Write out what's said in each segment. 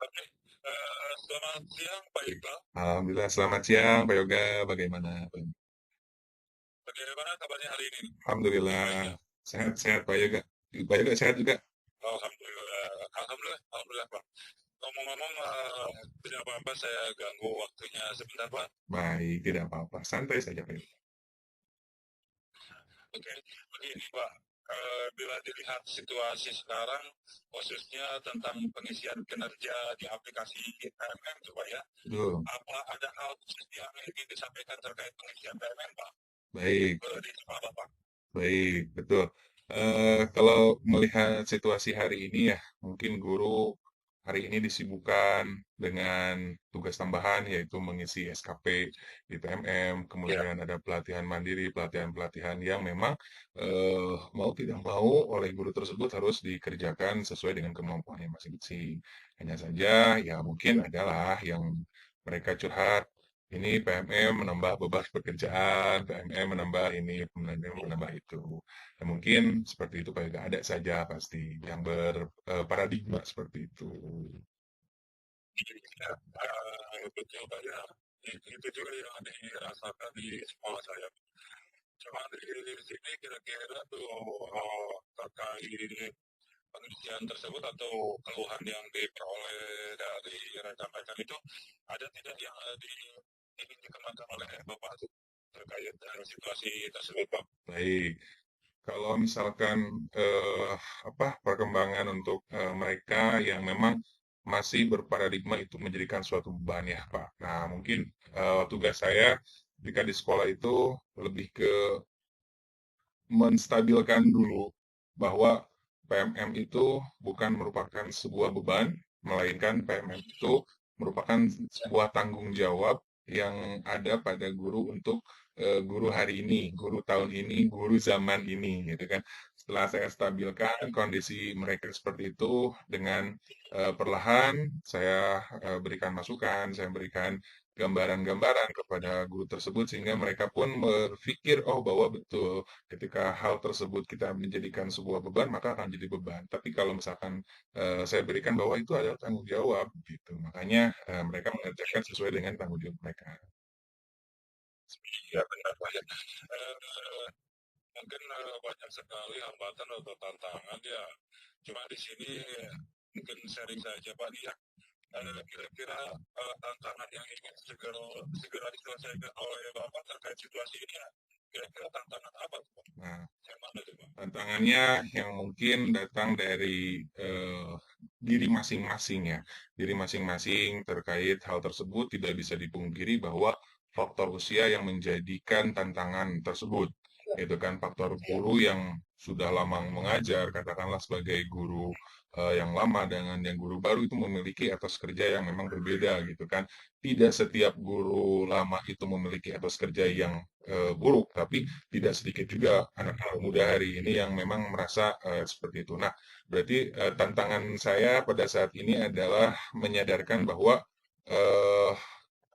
Oke, selamat siang Pak Iqbal. Alhamdulillah, selamat siang Pak Yoga. Bagaimana? Bagaimana kabarnya hari ini? Alhamdulillah, Baik-baik ya? sehat-sehat Pak Yoga. Pak Yoga sehat juga? Alhamdulillah, alhamdulillah, alhamdulillah Pak. Ngomong-ngomong, tidak apa-apa saya ganggu waktunya sebentar Pak. Baik, tidak apa-apa. Santai saja Pak Yoga. Oke, begini Pak. Bila dilihat situasi sekarang, khususnya tentang pengisian kinerja di aplikasi PMM coba ya, Betul. apa ada hal khusus yang ingin disampaikan terkait pengisian PMM Pak? Baik, Boleh dicoba Bapak. baik, betul. Kalau melihat situasi hari ini ya, mungkin guru hari ini disibukkan dengan tugas tambahan yaitu mengisi SKP di TMM, Ya. kemudian ada pelatihan mandiri, pelatihan-pelatihan yang memang mau tidak mau oleh guru tersebut harus dikerjakan sesuai dengan kemampuannya masing-masing. Hanya saja ya mungkin adalah yang mereka curhat ini PMM menambah beban pekerjaan, PMM menambah ini, PMM menambah itu. Ya, mungkin seperti itu Pak Yoga. Ada saja pasti yang berparadigma seperti itu. Ya, betul Pak ya. Itu juga yang dirasakan di sekolah saya. Cuma di sini kira-kira tuh terkait pengisian tersebut atau keluhan yang diperoleh dari rekan-rekan itu ada tidak yang ingin dikenakan oleh Bapak tuh terkait situasi tersebut Pak? Baik, kalau misalkan perkembangan untuk mereka yang memang masih berparadigma itu menjadikan suatu beban ya Pak. Nah mungkin tugas saya ketika di sekolah itu lebih ke menstabilkan dulu bahwa PMM itu bukan merupakan sebuah beban, melainkan PMM itu merupakan sebuah tanggung jawab yang ada pada guru untuk guru hari ini, guru tahun ini, guru zaman ini, gitu kan. Setelah saya stabilkan kondisi mereka seperti itu dengan perlahan saya berikan masukan, saya berikan gambaran-gambaran kepada guru tersebut sehingga mereka pun berpikir oh bahwa betul ketika hal tersebut kita menjadikan sebuah beban, maka akan jadi beban. Tapi kalau misalkan saya berikan bahwa itu adalah tanggung jawab, gitu. Makanya mereka mengerjakan sesuai dengan tanggung jawab mereka. Ya benar Pak ya. Eh, Mungkin banyak sekali hambatan atau tantangan ya. Cuma di sini mungkin sharing saja Pak ya. Kira-kira tantangan yang ingin segera segera diselesaikan oleh Bapak terkait situasi ini ya. Kira-kira tantangan apa tuh Pak? Nah, Yang mana tuh Pak? tantangannya yang mungkin datang dari diri masing-masing ya. Diri masing-masing terkait hal tersebut tidak bisa dipungkiri bahwa faktor usia yang menjadikan tantangan tersebut. Itu kan faktor guru yang sudah lama mengajar, katakanlah sebagai guru yang lama dengan yang guru baru itu memiliki etos kerja yang memang berbeda gitu kan. Tidak setiap guru lama itu memiliki etos kerja yang buruk, tapi tidak sedikit juga anak-anak muda hari ini yang memang merasa seperti itu. Nah, berarti tantangan saya pada saat ini adalah menyadarkan bahwa eh,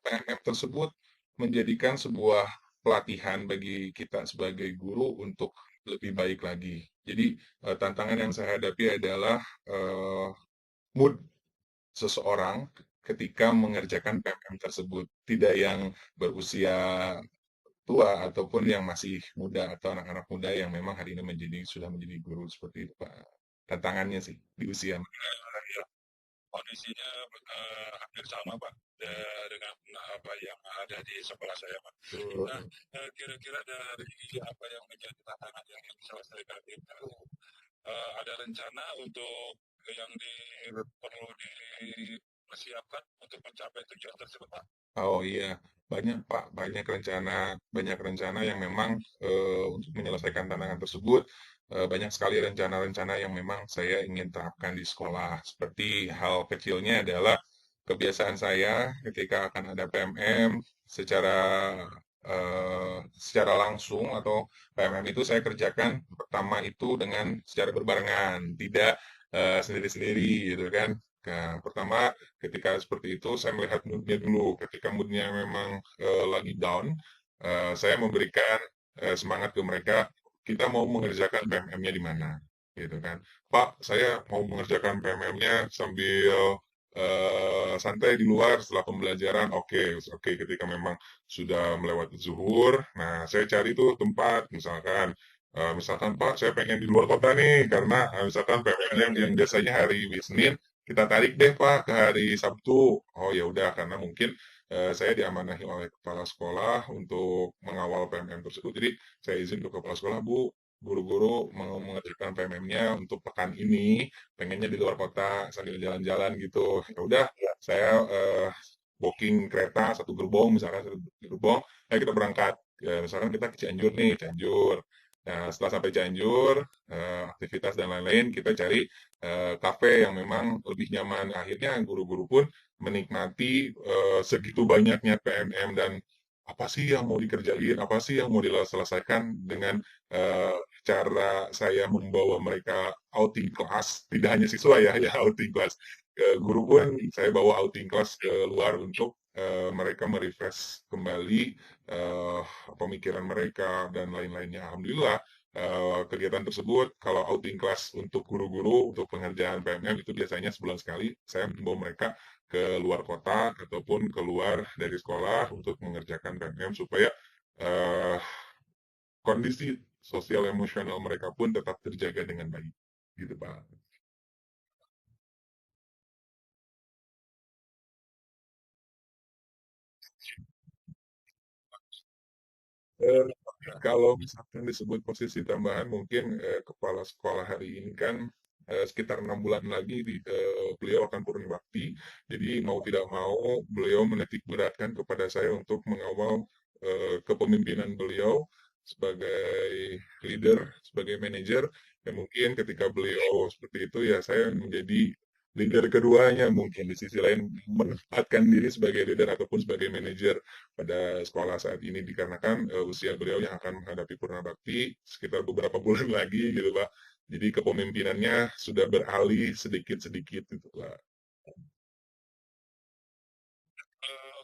PMM tersebut menjadikan sebuah pelatihan bagi kita sebagai guru untuk lebih baik lagi. Jadi tantangan yang saya hadapi adalah eh, mood seseorang ketika mengerjakan PMM tersebut. Tidak yang berusia tua ataupun yang masih muda atau anak-anak muda yang memang hari ini sudah menjadi guru seperti itu Pak. Tantangannya sih di usia. Ya, kondisinya hampir sama Pak dengan apa yang ada di sekolah saya Pak. Nah, Betul. kira-kira dari apa yang menjadi tantangan yang ingin diselesaikan itu ada rencana untuk yang perlu dipersiapkan untuk mencapai tujuan tersebut Pak? Oh iya, banyak Pak, banyak rencana yang memang untuk menyelesaikan tantangan tersebut, banyak sekali rencana-rencana yang memang saya ingin terapkan di sekolah. Seperti hal kecilnya adalah kebiasaan saya ketika akan ada PMM secara secara langsung atau PMM itu saya kerjakan pertama itu dengan secara berbarengan, tidak sendiri-sendiri gitu kan. Nah, pertama ketika seperti itu saya melihat moodnya dulu. Ketika moodnya memang lagi down, saya memberikan semangat ke mereka. Kita mau mengerjakan PMM-nya di mana, gitu kan? Pak, saya mau mengerjakan PMM-nya sambil santai di luar setelah pembelajaran. Oke, oke. Ketika memang sudah melewati zuhur, nah saya cari tuh tempat, misalkan Pak, saya pengen di luar kota nih, karena misalkan PPN yang biasanya hari Senin, kita tarik deh Pak ke hari Sabtu. Oh ya udah, karena mungkin saya diamanahi oleh kepala sekolah untuk mengawal PMM tersebut. Jadi saya izin ke kepala sekolah, Bu, guru-guru mau mengerjakan PMM-nya untuk pekan ini, pengennya di luar kota sambil jalan-jalan gitu. Ya udah, saya booking kereta satu gerbong, misalkan satu gerbong, ayo kita berangkat. Ya, misalkan kita ke Cianjur nih, Cianjur. Nah, setelah sampai Cianjur, aktivitas dan lain-lain, kita cari kafe yang memang lebih nyaman. Akhirnya guru-guru pun menikmati segitu banyaknya PMM dan apa sih yang mau dikerjain, apa sih yang mau diselesaikan dengan eh, cara saya membawa mereka outing kelas, tidak hanya siswa ya, ya outing kelas. Guru pun saya bawa outing kelas ke luar untuk mereka merefresh kembali eh, pemikiran mereka dan lain-lainnya. Alhamdulillah kegiatan tersebut kalau outing kelas untuk guru-guru untuk pengerjaan PMM itu biasanya sebulan sekali saya membawa mereka ke luar kota ataupun keluar dari sekolah untuk mengerjakan PMM supaya eh, kondisi sosial emosional mereka pun tetap terjaga dengan baik. Gitu, Pak. Eh, kalau misalkan disebut posisi tambahan, mungkin kepala sekolah hari ini kan sekitar 6 bulan lagi beliau akan turun bakti. Jadi mau tidak mau beliau menitik beratkan kepada saya untuk mengawal kepemimpinan beliau sebagai leader, sebagai manajer. Dan mungkin ketika beliau seperti itu ya saya menjadi leader keduanya mungkin di sisi lain menempatkan diri sebagai leader ataupun sebagai manajer pada sekolah saat ini dikarenakan usia beliau yang akan menghadapi purna bakti sekitar beberapa bulan lagi gitu Pak. Jadi kepemimpinannya sudah beralih sedikit-sedikit gitu Pak.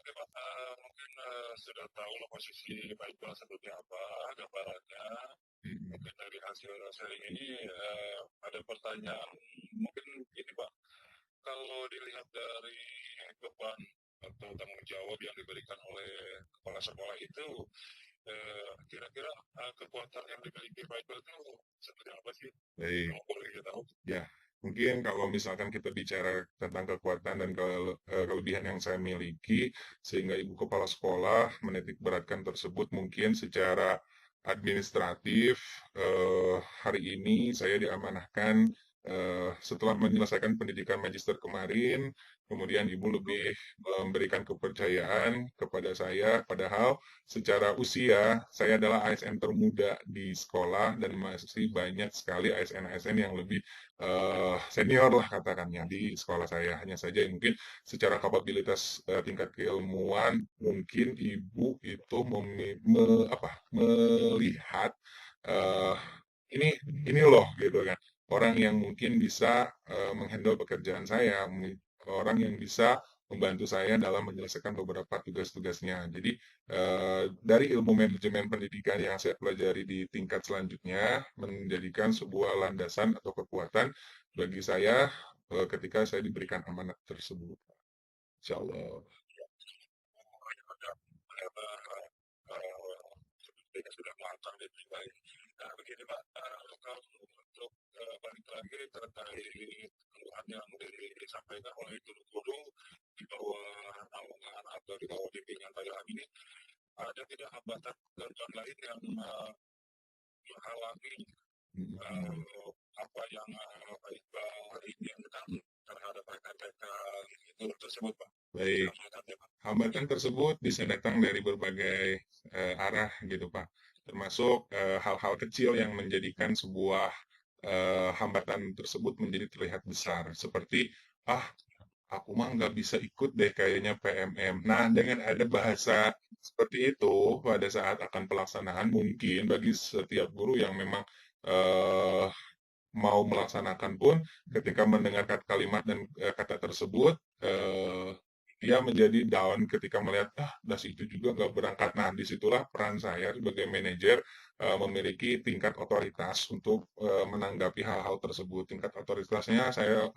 Oke Pak, mungkin sudah tahu lah posisi Pak Iqbal seperti apa gambarannya. Hmm. Mungkin dari hasil sharing ini ada pertanyaan mungkin ini Pak, kalau dilihat dari beban atau tanggung jawab yang diberikan oleh kepala sekolah itu, kira-kira kekuatan yang dimiliki Pak Iqbal itu seperti apa sih? Baik. Kalau boleh kita tahu. Ya, mungkin kalau misalkan kita bicara tentang kekuatan dan kelebihan yang saya miliki, sehingga ibu kepala sekolah menitik beratkan tersebut mungkin secara administratif, hari ini saya diamanahkan setelah menyelesaikan pendidikan magister kemarin, kemudian ibu lebih memberikan kepercayaan kepada saya, padahal secara usia saya adalah ASN termuda di sekolah dan masih banyak sekali ASN-ASN yang lebih senior lah katakannya di sekolah saya. Hanya saja mungkin secara kapabilitas tingkat keilmuan mungkin ibu itu melihat eh, ini ini loh gitu kan. Orang yang mungkin bisa menghandle pekerjaan saya, orang yang bisa membantu saya dalam menyelesaikan beberapa tugas-tugasnya. Jadi dari ilmu manajemen pendidikan yang saya pelajari di tingkat selanjutnya menjadikan sebuah landasan atau kekuatan bagi saya ketika saya diberikan amanat tersebut. Insya Allah. Ternyata sepertinya sudah matang dan baik. Nah, begini Pak, kalau untuk balik lagi terkait keluhan yang disampaikan oleh guru-guru di bawah naungan atau di bawah bimbingan Pak Ilham ini, ada tidak hambatan ketentuan lain yang menghalangi apa yang Pak Iqbal inginkan terhadap rekan-rekan itu tersebut Pak? Baik. Silakan Pak. Hambatan tersebut bisa datang dari berbagai arah gitu Pak. Termasuk hal-hal kecil yang menjadikan sebuah hambatan tersebut menjadi terlihat besar. Seperti, ah aku mah nggak bisa ikut deh kayaknya PMM. Nah, dengan ada bahasa seperti itu pada saat akan pelaksanaan mungkin bagi setiap guru yang memang eh, mau melaksanakan pun ketika mendengar kalimat dan kata tersebut dia menjadi down ketika melihat, ah, das itu juga nggak berangkat. Nah, disitulah peran saya sebagai manajer memiliki tingkat otoritas untuk menanggapi hal-hal tersebut. Tingkat otoritasnya saya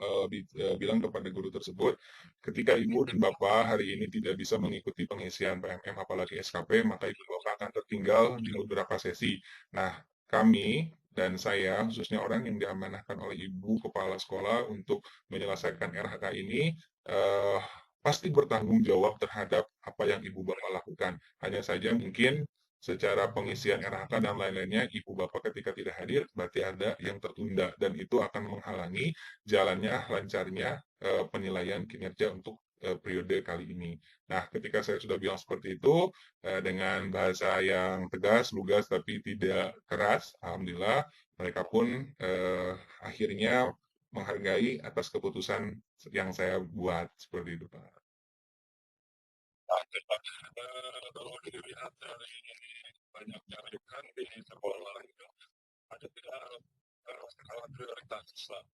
bilang kepada guru tersebut, ketika ibu dan bapak hari ini tidak bisa mengikuti pengisian PMM apalagi SKP, maka ibu bapak akan tertinggal di beberapa sesi. Nah, kami dan saya, khususnya orang yang diamanahkan oleh ibu kepala sekolah untuk menyelesaikan RHK ini, eh, pasti bertanggung jawab terhadap apa yang ibu bapak lakukan. Hanya saja mungkin secara pengisian RHK dan lain-lainnya, ibu bapak ketika tidak hadir, berarti ada yang tertunda, dan itu akan menghalangi jalannya, lancarnya penilaian kinerja untuk periode kali ini. Nah, ketika saya sudah bilang seperti itu, dengan bahasa yang tegas, lugas, tapi tidak keras, alhamdulillah, mereka pun akhirnya menghargai atas keputusan yang saya buat seperti itu, Pak. Kalau dilihat dari banyaknya rekan di sekolah itu, ada tidak skala prioritas lah,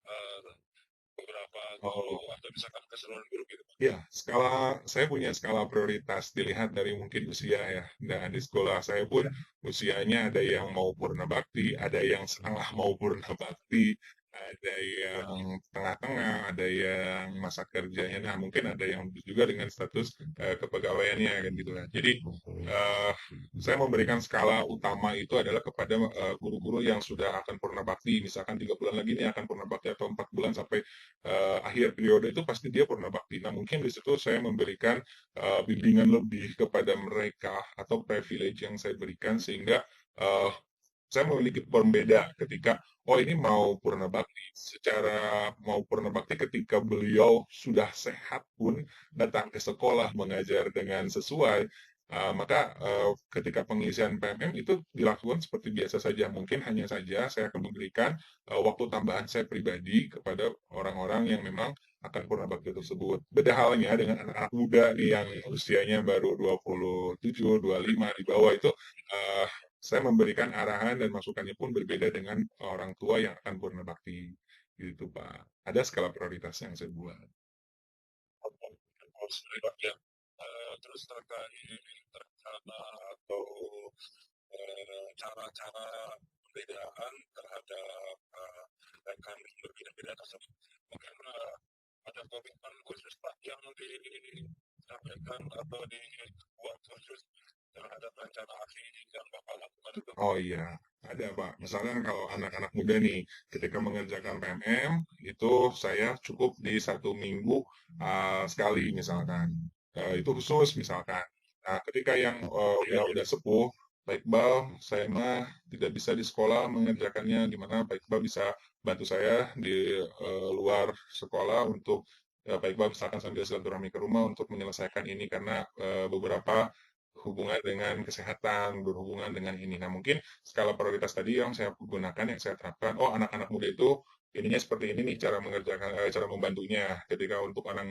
beberapa guru Oh, atau misalkan keseluruhan guru gitu. ya, saya punya skala prioritas dilihat dari mungkin usia ya. Dan di sekolah saya pun usianya ada yang mau purna bakti, ada yang setengah mau purna bakti, ada yang tengah-tengah, ada yang masa kerjanya. Nah, mungkin ada yang juga dengan status kepegawaiannya kan gitu kan. Jadi eh, saya memberikan skala utama itu adalah kepada guru-guru yang sudah akan purna bakti, misalkan 3 bulan lagi ini akan purna bakti atau 4 bulan sampai akhir periode itu pasti dia purna bakti. Nah, mungkin di situ saya memberikan bimbingan lebih kepada mereka atau privilege yang saya berikan sehingga uh, saya memiliki pembeda ketika oh ini mau purna bakti secara mau purna bakti ketika beliau sudah sehat pun datang ke sekolah mengajar dengan sesuai maka ketika pengisian PMM itu dilakukan seperti biasa saja mungkin hanya saja saya akan memberikan waktu tambahan saya pribadi kepada orang-orang yang memang akan purna bakti tersebut. Beda halnya dengan anak-anak muda nih yang usianya baru 27, 25 di bawah itu uh, saya memberikan arahan dan masukannya pun berbeda dengan orang tua yang akan purna bakti. Gitu, Pak. Ada skala prioritas yang saya buat. Ya. Terus terkait rencana atau cara-cara pembedaan terhadap rekan yang berbeda-beda tersebut. Mungkin ada komitmen khusus Pak yang disampaikan atau dibuat khusus terhadap rencana aksi yang Bapak lakukan itu. Oh iya, ada Pak. Misalkan kalau anak-anak muda nih, ketika mengerjakan PMM, itu saya cukup di 1 minggu sekali misalkan. Itu khusus misalkan. Nah, ketika yang udah sepuh, Pak Iqbal, saya mah tidak bisa di sekolah mengerjakannya, di mana Pak Iqbal bisa bantu saya di luar sekolah untuk Pak Iqbal misalkan sambil silaturahmi ke rumah untuk menyelesaikan ini karena beberapa hubungan dengan kesehatan, berhubungan dengan ini. Nah, mungkin skala prioritas tadi yang saya gunakan, yang saya terapkan, oh anak-anak muda itu ininya seperti ini nih cara mengerjakan, cara membantunya. Ketika untuk anak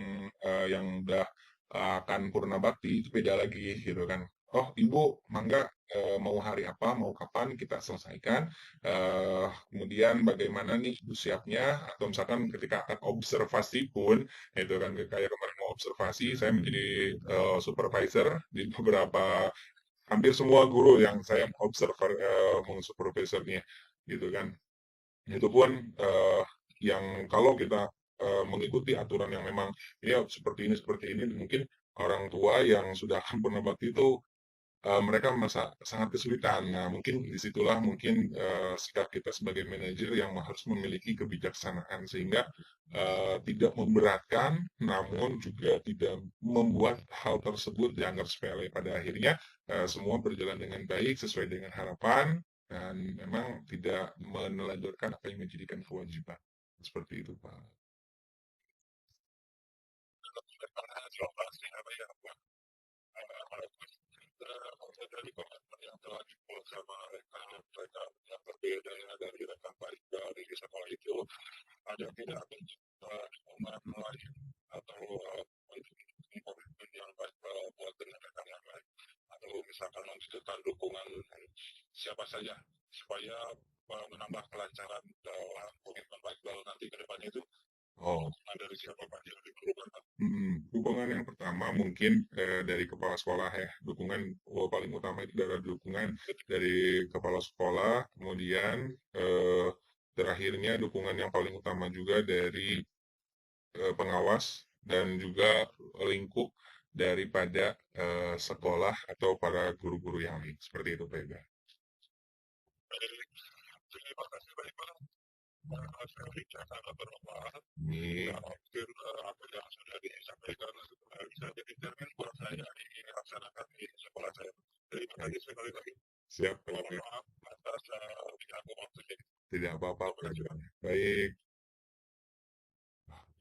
yang udah akan purna bakti itu beda lagi gitu kan. Oh ibu, mangga mau hari apa, mau kapan kita selesaikan. Kemudian bagaimana nih ibu siapnya, atau misalkan ketika akan observasi pun, itu kan kayak kemarin mau observasi, saya menjadi supervisor di beberapa hampir semua guru yang saya observer supervisornya gitu kan. Itu pun yang kalau kita mengikuti aturan yang memang ya seperti ini mungkin orang tua yang sudah akan pernah bakti itu mereka merasa sangat kesulitan. Nah, mungkin disitulah mungkin sikap kita sebagai manajer yang harus memiliki kebijaksanaan sehingga tidak memberatkan, namun juga tidak membuat hal tersebut dianggap sepele. Pada akhirnya semua berjalan dengan baik sesuai dengan harapan dan memang tidak menelanjurkan apa yang menjadikan kewajiban. Seperti itu, Pak. Lokasi apa ya Pak? Dari komitmen yang telah dibuat sama rekan-rekan yang berbeda ya, dari rekan baik dari sekolah itu, ada tidak dukungan lain atau komitmen yang baik buat dengan rekan yang lain, atau misalkan membutuhkan dukungan siapa saja supaya menambah kelancaran dalam komitmen baik nanti ke depannya itu, Oh, dukungan dari siapa Pak yang diperlukan. Dukungan yang pertama mungkin dari kepala sekolah ya. Dukungan paling utama itu adalah dukungan dari kepala sekolah, kemudian terakhirnya dukungan yang paling utama juga dari pengawas dan juga lingkup daripada sekolah atau para guru-guru yang lain. Seperti itu, Pak Ega. Baik, terima kasih banyak Pak. Sharing yang sangat bermanfaat. Ini Ya, mungkin apa yang sudah disampaikan bisa jadi cermin buat saya dilaksanakan di sekolah saya. Terima kasih sekali lagi. siap, Pak Mohon Ega. maaf atas diganggu waktunya. Tidak apa-apa, Terima Pak kasih. Ega. Baik.